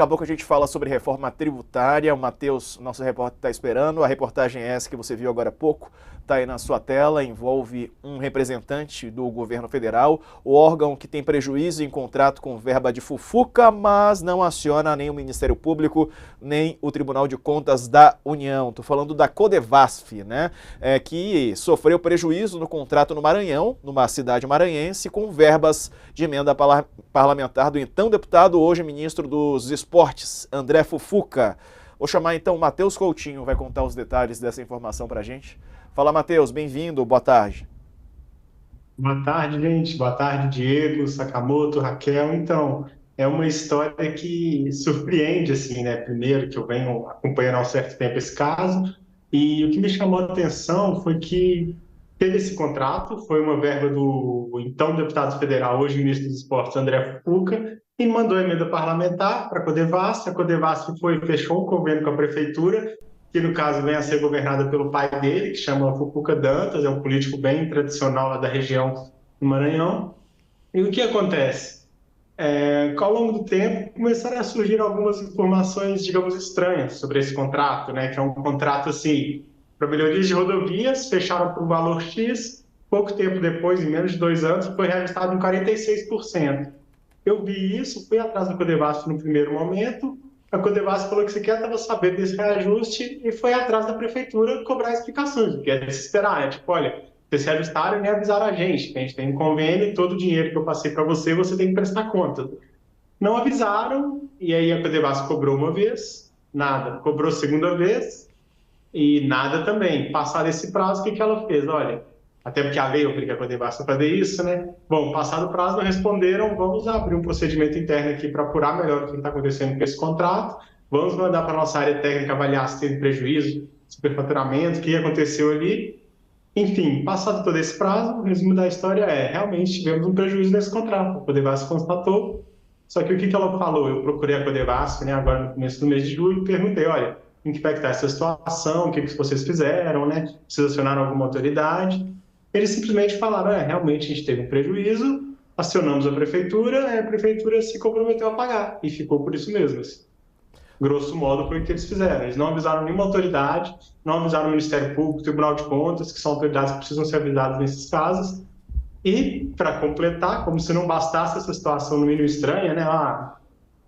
Daqui a pouco a gente fala sobre reforma tributária. O Matheus, nosso repórter, está esperando. A reportagem é essa que você viu agora há pouco, está aí na sua tela. Envolve um representante do governo federal, o órgão que tem prejuízo em contrato com verba de fufuca, mas não aciona nem o Ministério Público, nem o Tribunal de Contas da União. Estou falando da Codevasf, né? Que sofreu prejuízo no contrato no Maranhão, numa cidade maranhense, com verbas de emenda parlamentar do então deputado, hoje ministro dos Esportes, André Fufuca. Vou chamar então o Matheus Coutinho, vai contar os detalhes dessa informação para a gente. Fala, Matheus, bem-vindo, boa tarde. Boa tarde, gente. Boa tarde, Diego, Sakamoto, Raquel. Então, é uma história que surpreende, assim, né? Primeiro, que eu venho acompanhando há um certo tempo esse caso, e o que me chamou a atenção foi que teve esse contrato, foi uma verba do então deputado federal, hoje ministro dos Esportes, André Fufuca, e mandou emenda parlamentar para a Codevasf fechou um convênio com a prefeitura, que no caso vem a ser governada pelo pai dele, que chama Fufuca Dantas, é um político bem tradicional lá da região do Maranhão. E o que acontece? Ao longo do tempo, começaram a surgir algumas informações, digamos, estranhas sobre esse contrato, né? Que é um contrato, assim, para melhorias de rodovias, fecharam por um valor X, pouco tempo depois, em menos de 2 anos, foi reajustado em 46%. Eu vi isso, fui atrás do Codevasf no primeiro momento, a Codevasf falou que sequer estava sabendo desse reajuste e foi atrás da prefeitura cobrar explicações, o que é de se esperar, né? Tipo, olha, vocês se ajustaram e nem avisaram a gente tem um convênio e todo o dinheiro que eu passei para você, você tem que prestar conta. Não avisaram, e aí a Codevasf cobrou uma vez, nada. Cobrou segunda vez, e nada também. Passado esse prazo, o que ela fez? Olha, até porque a lei obriga a Codevasf a fazer isso, né? Bom, passado o prazo, não responderam, vamos abrir um procedimento interno aqui para apurar melhor o que está acontecendo com esse contrato, vamos mandar para a nossa área técnica avaliar se teve prejuízo, superfaturamento, o que aconteceu ali. Enfim, passado todo esse prazo, o resumo da história realmente tivemos um prejuízo nesse contrato, a Codevasf constatou, só que o que ela falou? Eu procurei a Codevasf, né, agora no começo do mês de julho, e perguntei, olha, em que pé está essa situação, o que vocês fizeram, né? Vocês acionaram alguma autoridade? Eles simplesmente falaram, realmente a gente teve um prejuízo, acionamos a prefeitura se comprometeu a pagar, e ficou por isso mesmo. Assim. Grosso modo foi o que eles fizeram. Eles não avisaram nenhuma autoridade, não avisaram o Ministério Público, Tribunal de Contas, que são autoridades que precisam ser avisadas nesses casos. E, para completar, como se não bastasse essa situação no mínimo estranha, né? O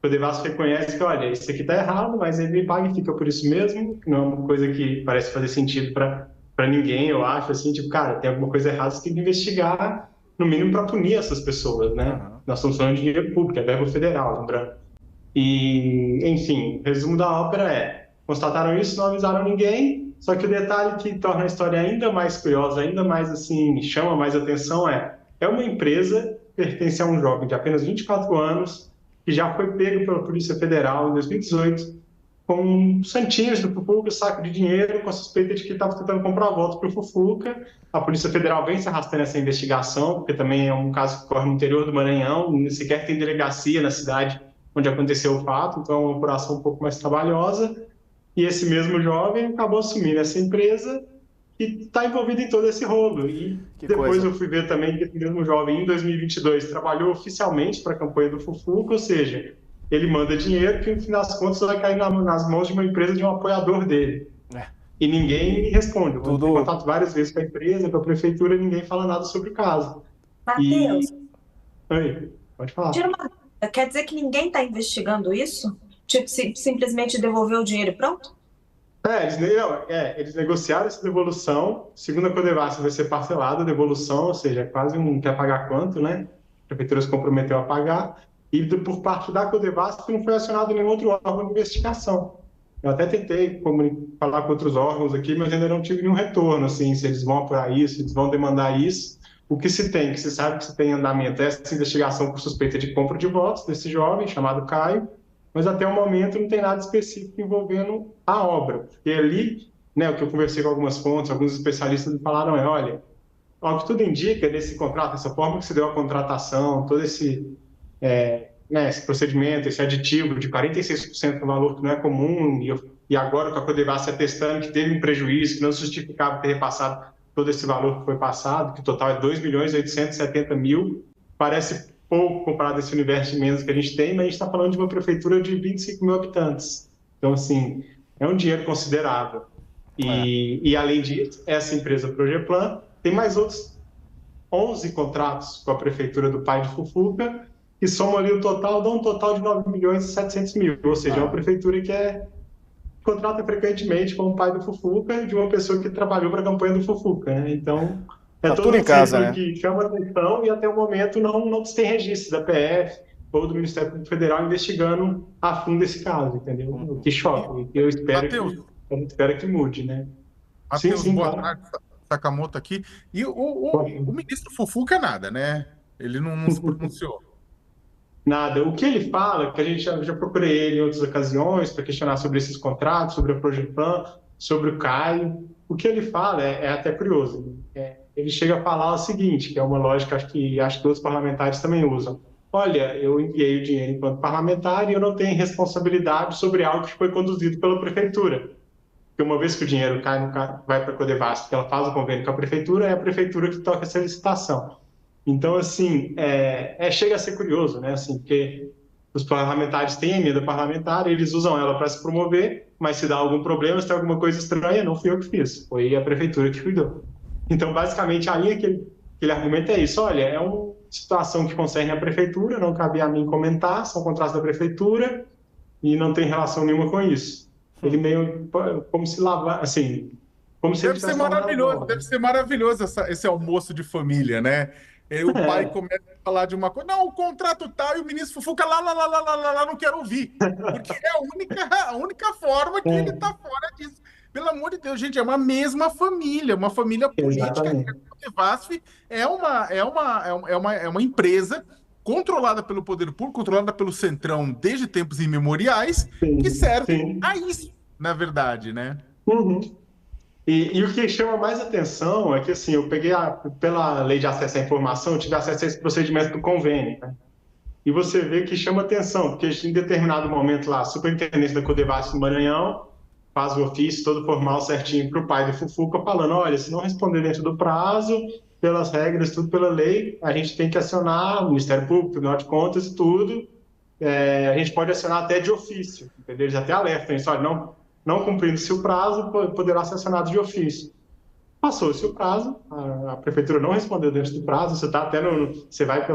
Codevasf reconhece que, olha, isso aqui está errado, mas ele me paga e fica por isso mesmo. Não é uma coisa que parece fazer sentido para ninguém, eu acho. Assim, tipo, cara, tem alguma coisa errada, você tem que investigar, no mínimo, para punir essas pessoas, né? Uhum. Nós estamos falando de dinheiro público, é verba federal, lembrando. E, enfim, o resumo da ópera constataram isso, não avisaram ninguém, só que o detalhe que torna a história ainda mais curiosa, ainda mais, assim, chama mais atenção é uma empresa que pertence a um jovem de apenas 24 anos, que já foi pego pela Polícia Federal em 2018, com santinhos do Fufuca, saco de dinheiro, com a suspeita de que estava tentando comprar votos para o Fufuca. A Polícia Federal vem se arrastando essa investigação, porque também é um caso que corre no interior do Maranhão, nem sequer tem delegacia na cidade onde aconteceu o fato, então é uma apuração um pouco mais trabalhosa. E esse mesmo jovem acabou assumindo essa empresa e está envolvido em todo esse rolo. E Que depois coisa. eu fui ver também que esse mesmo jovem, em 2022, trabalhou oficialmente para a campanha do Fufuca, ou seja, ele manda dinheiro que, no fim das contas, vai cair nas mãos de uma empresa, de um apoiador dele. É, E ninguém responde. Eu entrei em tudo. contato várias vezes com a empresa, com a prefeitura, e ninguém fala nada sobre o caso. E... Matheus, Oi, pode tira falar. uma dúvida. Quer dizer que ninguém está investigando isso? Tipo, simplesmente devolver o dinheiro e pronto? Eles negociaram essa devolução. Segundo a Codevasf, vai ser parcelada a devolução, ou seja, quase um quer pagar quanto, né? A prefeitura se comprometeu a pagar. E por parte da Codevasf não foi acionado nenhum outro órgão de investigação. Eu até tentei falar com outros órgãos aqui, mas ainda não tive nenhum retorno, assim, se eles vão apurar isso, se eles vão demandar isso. O que se tem, que se sabe que se tem em andamento é essa investigação por suspeita de compra de votos desse jovem chamado Caio, mas até o momento não tem nada específico envolvendo a obra. E ali, né, o que eu conversei com algumas fontes, alguns especialistas me falaram olha, ao que tudo indica nesse contrato, essa forma que se deu a contratação, todo esse procedimento, esse aditivo de 46% do valor que não é comum, e agora com a Codevasf atestando que teve um prejuízo, que não justificava ter repassado todo esse valor que foi passado, que o total é 2.870.000, parece pouco comparado a esse universo de emendas que a gente tem, mas a gente está falando de uma prefeitura de 25 mil habitantes. Então, assim, é um dinheiro considerável. E além disso, essa empresa Progeplan tem mais outros 11 contratos com a prefeitura do Pai de Fufuca, que somam ali o total, dá um total de 9 milhões e 700 mil. Ou seja, é uma prefeitura que contrata frequentemente com o pai do Fufuca de uma pessoa que trabalhou para a campanha do Fufuca, né? Então, Tá todo tudo em casa, né? que chama atenção e até o momento não se tem registro da PF ou do Ministério Público Federal investigando a fundo esse caso, entendeu? Que choque. Eu espero que mude, né? Matheus, boa claro. tarde, Sakamoto aqui. E o ministro Fufuca nada, né? Ele não se pronunciou. Nada. O que ele fala, que a gente já procurei ele em outras ocasiões para questionar sobre esses contratos, sobre a Progeplan, sobre o Caio. O que ele fala é até curioso. Ele chega a falar o seguinte, que é uma lógica acho que outros parlamentares também usam. Olha, eu enviei o dinheiro enquanto parlamentar e eu não tenho responsabilidade sobre algo que foi conduzido pela prefeitura. Porque uma vez que o dinheiro vai para a Codevasf, que ela faz o convênio com a prefeitura, é a prefeitura que toca essa licitação. Então, assim, chega a ser curioso, né? Assim, porque os parlamentares têm emenda parlamentar, eles usam ela para se promover, mas se dá algum problema, se tem alguma coisa estranha, não fui eu que fiz, foi a prefeitura que cuidou. Então, basicamente, a linha que ele argumenta é isso. Olha, é uma situação que concerne a prefeitura, não cabe a mim comentar, são contratos da prefeitura e não tem relação nenhuma com isso. Ele meio como se lavar, assim, como se deve ser maravilhoso, deve ser maravilhoso esse almoço de família, né? E o pai começa a falar de uma coisa, não, o contrato tal, e o ministro Fufuca lá, não quero ouvir. Porque é a única forma que ele está fora disso. Pelo amor de Deus, gente, é uma mesma família, uma família política. A Codevasf é uma empresa controlada pelo poder público, controlada pelo Centrão desde tempos imemoriais, que serve a isso, na verdade, né? Uhum. E o que chama mais atenção é que, assim, eu peguei, pela lei de acesso à informação, eu tive acesso a esse procedimento do convênio, né? E você vê que chama atenção, porque em determinado momento lá, a superintendência da Codevasf no Maranhão faz o ofício todo formal certinho para o pai do Fufuca, falando, olha, se não responder dentro do prazo, pelas regras, tudo pela lei, a gente tem que acionar o Ministério Público, Tribunal de Contas e tudo, a gente pode acionar até de ofício, entendeu? Eles até alertam isso, olha, não cumprindo-se o prazo, poderá ser acionado de ofício. Passou-se o prazo, a prefeitura não respondeu dentro do prazo, você está até você vai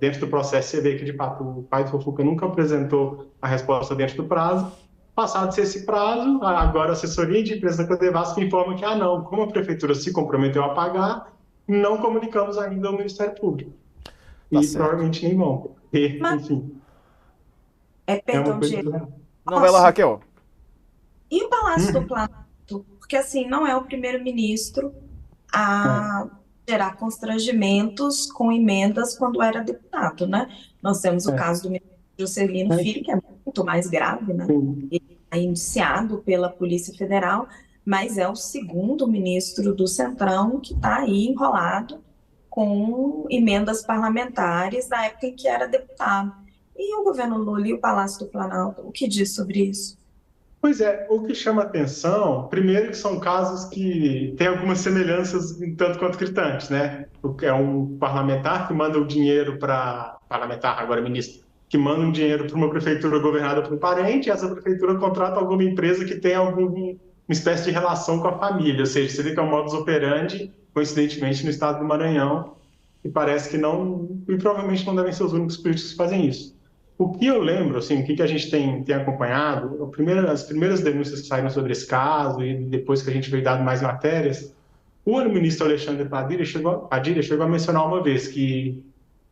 dentro do processo, você vê que de fato o pai do Fufuca nunca apresentou a resposta dentro do prazo. Passado-se esse prazo, agora a assessoria de empresa da Codevasf informa que, não, como a prefeitura se comprometeu a pagar, não comunicamos ainda ao Ministério Público. Tá e certo. Provavelmente nem vão. Enfim. Perdão, coisa... Diego. Não, vai lá, Raquel. E o Palácio do Planalto? Porque, assim, não é o primeiro-ministro a gerar constrangimentos com emendas quando era deputado, né? Nós temos o caso do ministro Juscelino Filho, que é muito mais grave, né? Ele é indiciado pela Polícia Federal, mas é o segundo ministro do Centrão que está aí enrolado com emendas parlamentares na época em que era deputado. E o governo Lula e o Palácio do Planalto, o que diz sobre isso? Pois é, o que chama atenção, primeiro que são casos que têm algumas semelhanças tanto quanto gritantes, né? É um parlamentar que manda o dinheiro para... Parlamentar, agora ministro, que manda um dinheiro para uma prefeitura governada por um parente, e essa prefeitura contrata alguma empresa que tem uma espécie de relação com a família, ou seja, você vê que é um modus operandi, coincidentemente, no estado do Maranhão, e parece que não, e provavelmente não devem ser os únicos políticos que fazem isso. O que eu lembro, assim, o que a gente tem acompanhado, as primeiras denúncias que saíram sobre esse caso, e depois que a gente veio dado mais matérias, o ministro Alexandre Padilha chegou a mencionar uma vez que,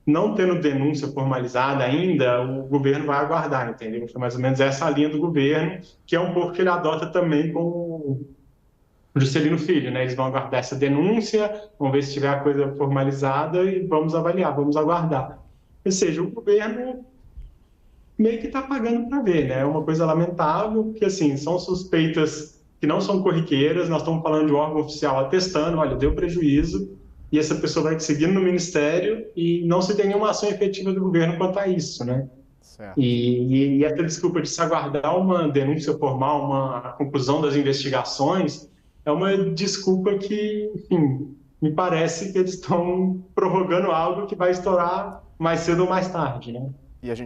não tendo denúncia formalizada ainda, o governo vai aguardar, entendeu? Foi mais ou menos essa a linha do governo, que é um pouco que ele adota também com o Juscelino Filho, né? Eles vão aguardar essa denúncia, vão ver se tiver a coisa formalizada e vamos avaliar, vamos aguardar. Ou seja, o governo meio que está pagando para ver, né? É uma coisa lamentável, porque, assim, são suspeitas que não são corriqueiras, nós estamos falando de um órgão oficial atestando, olha, deu prejuízo, e essa pessoa vai seguindo no Ministério e não se tem nenhuma ação efetiva do governo quanto a isso, né? Certo. E essa desculpa de se aguardar uma denúncia formal, uma conclusão das investigações, é uma desculpa que, enfim, me parece que eles estão prorrogando algo que vai estourar mais cedo ou mais tarde, né? E a gente